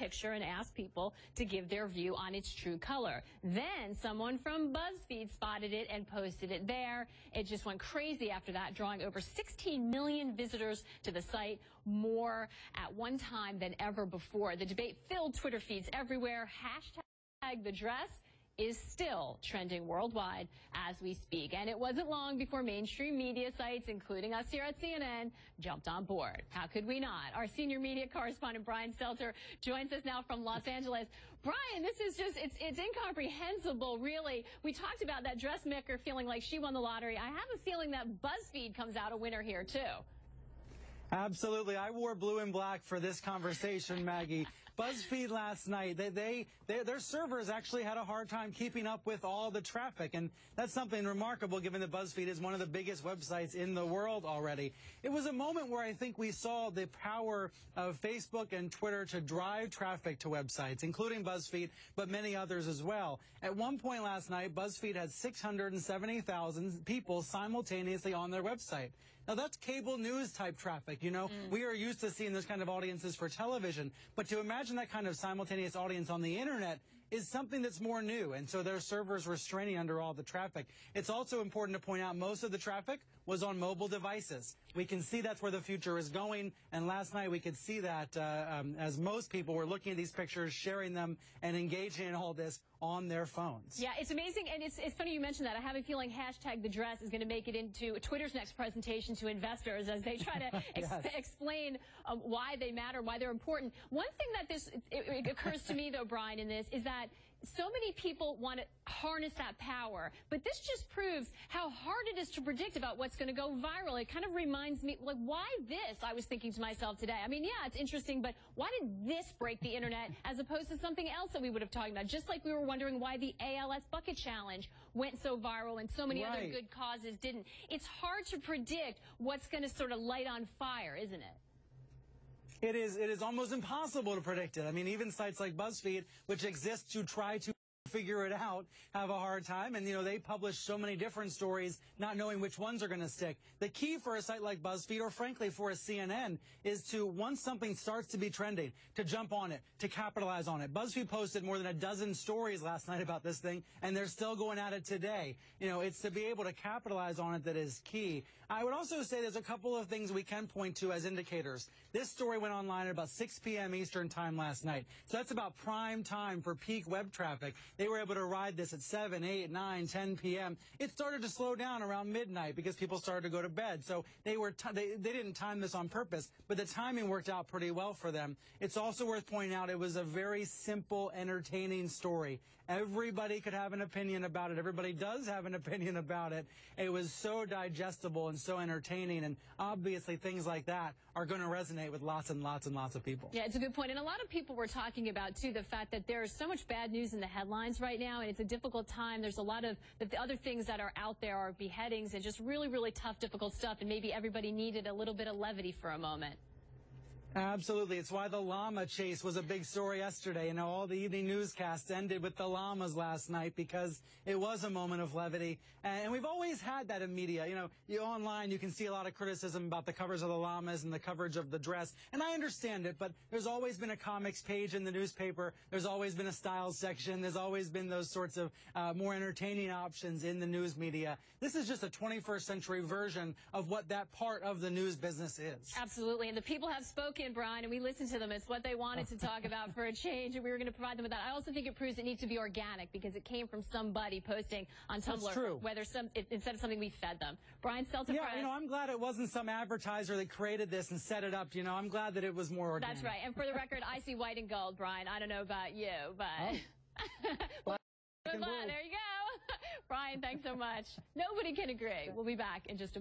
picture and asked people to give their view on its true color. Then someone from BuzzFeed spotted it and posted it there. It just went crazy after that, drawing over 16 million visitors to the site, more at one time than ever before. The debate filled Twitter feeds everywhere. Hashtag the dress is still trending worldwide as we speak. And it wasn't long before mainstream media sites, including us here at CNN, jumped on board. How could we not? Our senior media correspondent, Brian Stelter, joins us now from Los Angeles. Brian, this is just, it's incomprehensible, really. We talked about that dressmaker feeling like she won the lottery. I have a feeling that BuzzFeed comes out a winner here, too. Absolutely. I wore blue and black for this conversation, Maggie. BuzzFeed last night, their servers actually had a hard time keeping up with all the traffic, and that's something remarkable given that BuzzFeed is one of the biggest websites in the world already. It was a moment where I think we saw the power of Facebook and Twitter to drive traffic to websites, including BuzzFeed, but many others as well. At one point last night, BuzzFeed had 670,000 people simultaneously on their website. Now, that's cable news type traffic. You know, we are used to seeing this kind of audiences for television, but to imagine that kind of simultaneous audience on the internet is something that's more new, and so their servers were straining under all the traffic. It's also important to point out most of the traffic was on mobile devices. We can see that's where the future is going, and last night we could see that as most people were looking at these pictures, sharing them, and engaging in all this on their phones. Yeah, it's amazing, and it's funny you mentioned that. I have a feeling hashtag the dress is going to make it into Twitter's next presentation to investors as they try to explain why they matter, why they're important. One thing that it occurs to me, though, Brian, in this is that so many people want to harness that power, but this just proves how hard it is to predict about what's going to go viral. It kind of reminds me, like, why this? I was thinking to myself today. I mean, yeah, it's interesting, but why did this break the internet as opposed to something else that we would have talked about? Just like we were wondering why the ALS bucket challenge went so viral and so many other good causes didn't. It's hard to predict what's going to sort of light on fire, isn't it? It is almost impossible to predict it. I mean, even sites like BuzzFeed, which exist to try to figure it out, have a hard time. And, you know, they publish so many different stories, not knowing which ones are going to stick. The key for a site like BuzzFeed, or frankly for a CNN, is to, once something starts to be trending, to jump on it, to capitalize on it. BuzzFeed posted more than a dozen stories last night about this thing, and they're still going at it today. You know, it's to be able to capitalize on it that is key. I would also say there's a couple of things we can point to as indicators. This story went online at about 6 p.m. Eastern time last night. So that's about prime time for peak web traffic. They were able to ride this at 7, 8, 9, 10 p.m. It started to slow down around midnight because people started to go to bed. So they didn't time this on purpose, but the timing worked out pretty well for them. It's also worth pointing out it was a very simple, entertaining story. Everybody could have an opinion about it. Everybody does have an opinion about it. It was so digestible and so entertaining, and obviously things like that are going to resonate with lots and lots and lots of people. Yeah, it's a good point. And a lot of people were talking about, too, the fact that there's so much bad news in the headlines right now, and it's a difficult time. There's a lot of the other things that are out there are beheadings and just really, really tough, difficult stuff, and maybe everybody needed a little bit of levity for a moment. Absolutely. It's why the llama chase was a big story yesterday. You know, all the evening newscasts ended with the llamas last night because it was a moment of levity. And we've always had that in media. You know, online you can see a lot of criticism about the covers of the llamas and the coverage of the dress. And I understand it, but there's always been a comics page in the newspaper. There's always been a styles section. There's always been those sorts of more entertaining options in the news media. This is just a 21st century version of what that part of the news business is. Absolutely. And the people have spoken, Brian, and we listened to them. It's what they wanted to talk about for a change, and we were going to provide them with that. I also think it proves it needs to be organic because it came from somebody posting on Tumblr. That's true. Whether instead of something we fed them. Brian Stelter. Yeah, you know, I'm glad it wasn't some advertiser that created this and set it up. You know, I'm glad that it was more organic. That's right. And for the record, I see white and gold, Brian. I don't know about you, but well, good luck. There you go. Brian, thanks so much. Nobody can agree. We'll be back in just a moment.